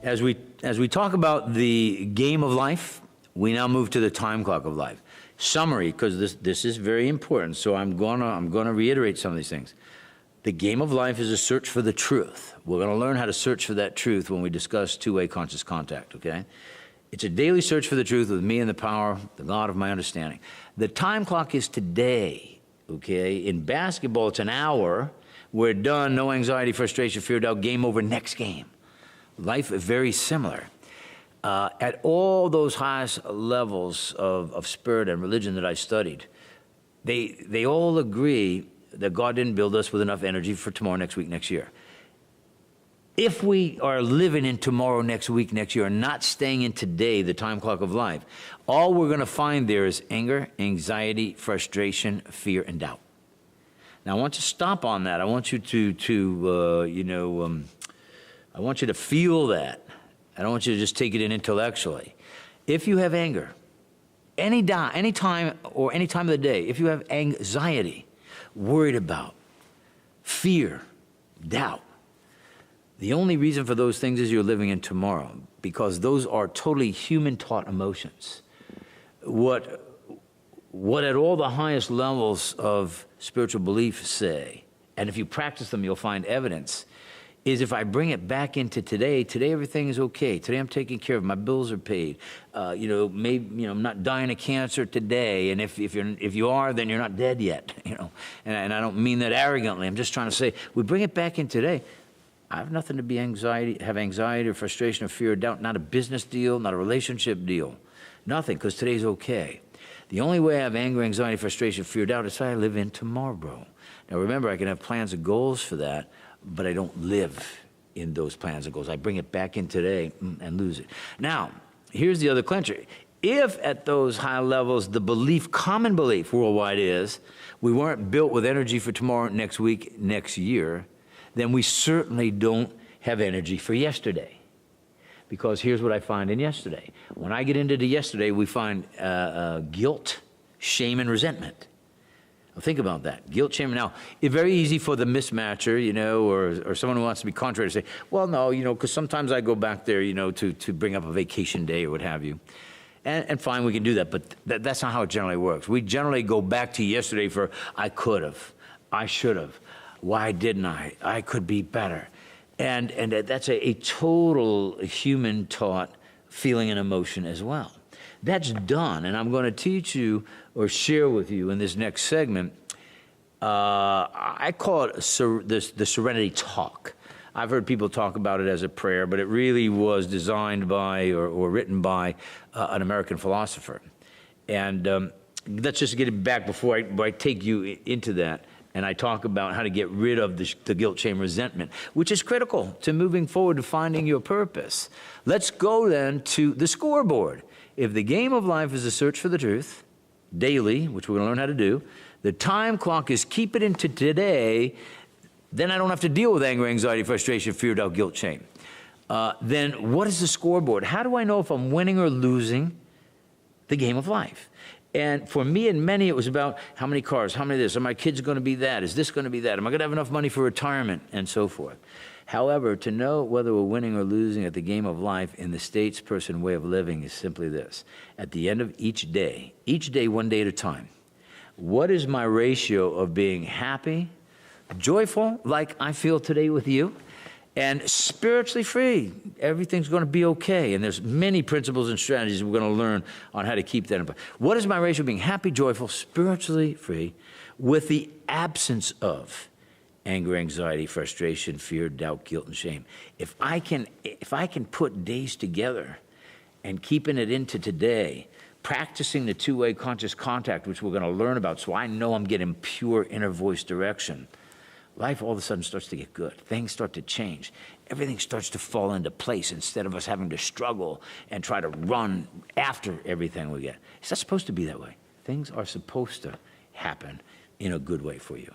As we talk about the game of life, we now move to the time clock of life. Summary, because this is very important, so I'm gonna reiterate some of these things. The game of life is a search for the truth. We're gonna learn how to search for that truth when we discuss two-way conscious contact, okay? It's a daily search for the truth with me and the power, the God of my understanding. The time clock is today, okay? In basketball, it's an hour. We're done, no anxiety, frustration, fear, doubt, game over, next game. Life is very similar. At all those highest levels of spirit and religion that I studied, they all agree that God didn't build us with enough energy for tomorrow, next week, next year. If we are living in tomorrow, next week, next year, and not staying in today, the time clock of life, all we're going to find there is anger, anxiety, frustration, fear, and doubt. Now, I want you to stop on that. I want you I want you to feel that. I don't want you to just take it in intellectually. If you have anger, any time or any time of the day, if you have anxiety, worried about, fear, doubt, the only reason for those things is you're living in tomorrow, because those are totally human-taught emotions. What at all the highest levels of spiritual belief say, and if you practice them, you'll find evidence, is if I bring it back into today everything is okay. Today I'm taking care of, my bills are paid. I'm not dying of cancer today, and if you are, then you're not dead yet. And I don't mean that arrogantly. I'm just trying to say, we bring it back in today. I have nothing to have anxiety or frustration or fear or doubt, not a business deal, not a relationship deal, nothing, because today's okay. The only way I have anger, anxiety, frustration, fear, doubt is if I live in tomorrow. Now remember, I can have plans and goals for that, but I don't live in those plans and goals. I bring it back in today and lose it. Now, here's the other clincher. If at those high levels, the common belief worldwide is, we weren't built with energy for tomorrow, next week, next year, then we certainly don't have energy for yesterday. Because here's what I find in yesterday. When I get into the yesterday, we find guilt, shame, and resentment. Well, think about that. Guilt, shame. Now, it's very easy for the mismatcher, or someone who wants to be contrary to say, well, no, because sometimes I go back there, to bring up a vacation day or what have you. And fine, we can do that, but that's not how it generally works. We generally go back to yesterday for, I could have, I should have, why didn't I could be better. And that's a total human-taught feeling and emotion as well. That's done, and I'm going to teach you or share with you in this next segment, I call it the Serenity Talk. I've heard people talk about it as a prayer, but it really was designed by or written by an American philosopher. And let's just get it back before I take you into that. And I talk about how to get rid of the guilt, shame, resentment, which is critical to moving forward to finding your purpose. Let's go then to the scoreboard. If the game of life is a search for the truth, daily, which we're going to learn how to do, the time clock is keep it into today, then I don't have to deal with anger, anxiety, frustration, fear, doubt, guilt, shame. Then what is the scoreboard? How do I know if I'm winning or losing the game of life? And for me and many, it was about how many cars, how many of this, are my kids going to be that, is this going to be that, am I going to have enough money for retirement, and so forth. However, to know whether we're winning or losing at the game of life in the statesperson way of living is simply this. At the end of each day, one day at a time, what is my ratio of being happy, joyful, like I feel today with you, and spiritually free? Everything's going to be okay. And there's many principles and strategies we're going to learn on how to keep that in place. What is my ratio of being happy, joyful, spiritually free, with the absence of anger, anxiety, frustration, fear, doubt, guilt, and shame? If I can put days together and keeping it into today, practicing the two-way conscious contact, which we're going to learn about, so I know I'm getting pure inner voice direction, life all of a sudden starts to get good. Things start to change. Everything starts to fall into place instead of us having to struggle and try to run after everything we get. It's not supposed to be that way. Things are supposed to happen in a good way for you.